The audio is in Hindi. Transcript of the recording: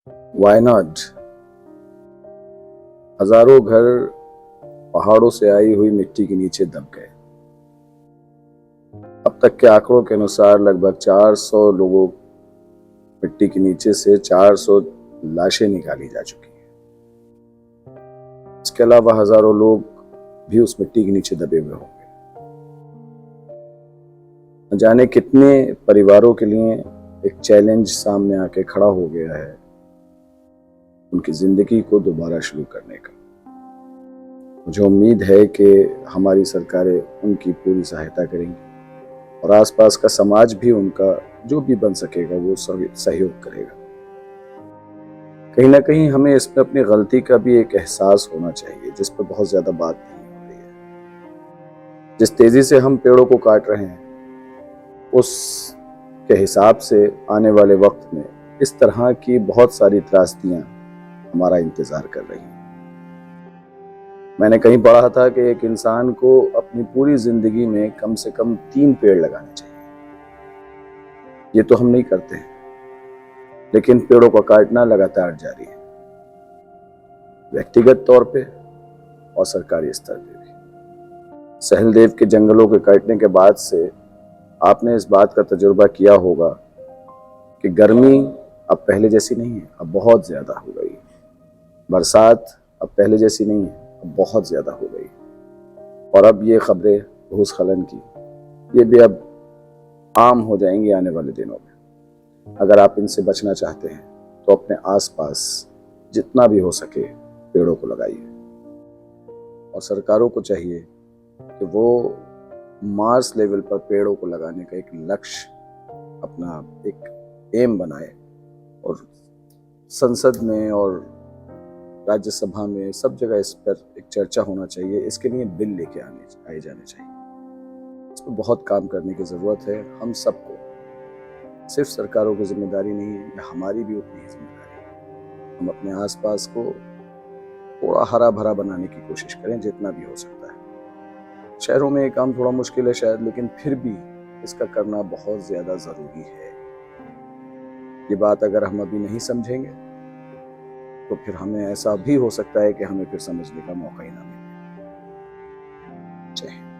वायनाड, हजारों घर पहाड़ों से आई हुई मिट्टी के नीचे दब गए। अब तक के आंकड़ों के अनुसार लगभग 400 लोगों मिट्टी के नीचे से 400 लाशें निकाली जा चुकी हैं। इसके अलावा हजारों लोग भी उस मिट्टी के नीचे दबे हुए होंगे। न जाने कितने परिवारों के लिए एक चैलेंज सामने आके खड़ा हो गया है उनकी जिंदगी को दोबारा शुरू करने का। मुझे उम्मीद है कि हमारी सरकारें उनकी पूरी सहायता करेंगी और आसपास का समाज भी उनका जो भी बन सकेगा वो सहयोग करेगा। कहीं ना कहीं हमें इसमें अपनी गलती का भी एक एहसास होना चाहिए, जिस पर बहुत ज्यादा बात नहीं हो रही है। जिस तेजी से हम पेड़ों को काट रहे हैं उस के हिसाब से आने वाले वक्त में इस तरह की बहुत सारी त्रासदियां हमारा इंतजार कर रही हैं। मैंने कहीं पढ़ा था कि एक इंसान को अपनी पूरी जिंदगी में कम से कम 3 पेड़ लगाने चाहिए। ये तो हम नहीं करते हैं, लेकिन पेड़ों का काटना लगातार जारी है, व्यक्तिगत तौर पे और सरकारी स्तर पे भी। सहलदेव के जंगलों के काटने के बाद से आपने इस बात का तजुर्बा किया होगा कि गर्मी अब पहले जैसी नहीं है, अब बहुत ज्यादा हो गई है। बरसात अब पहले जैसी नहीं है, अब बहुत ज्यादा हो गई है। और अब ये खबरें भूस्खलन की, ये भी अब आम हो जाएंगी आने वाले दिनों में। अगर आप इनसे बचना चाहते हैं तो अपने आसपास जितना भी हो सके पेड़ों को लगाइए। और सरकारों को चाहिए कि वो मार्स लेवल पर पेड़ों को लगाने का एक लक्ष्य अपना एक एम बनाए और संसद में और राज्यसभा में सब जगह इस पर एक चर्चा होना चाहिए। इसके लिए बिल लेके आए जाने चाहिए। इस पर बहुत काम करने की जरूरत है। हम सबको, सिर्फ सरकारों की जिम्मेदारी नहीं है, यह हमारी भी उतनी ही जिम्मेदारी है। हम अपने आसपास को थोड़ा हरा भरा बनाने की कोशिश करें जितना भी हो सकता है। शहरों में ये काम थोड़ा मुश्किल है शायद, लेकिन फिर भी इसका करना बहुत ज्यादा जरूरी है। ये बात अगर हम अभी नहीं समझेंगे तो फिर हमें ऐसा भी हो सकता है कि हमें फिर समझने का मौका ही ना मिले। जय हिंद।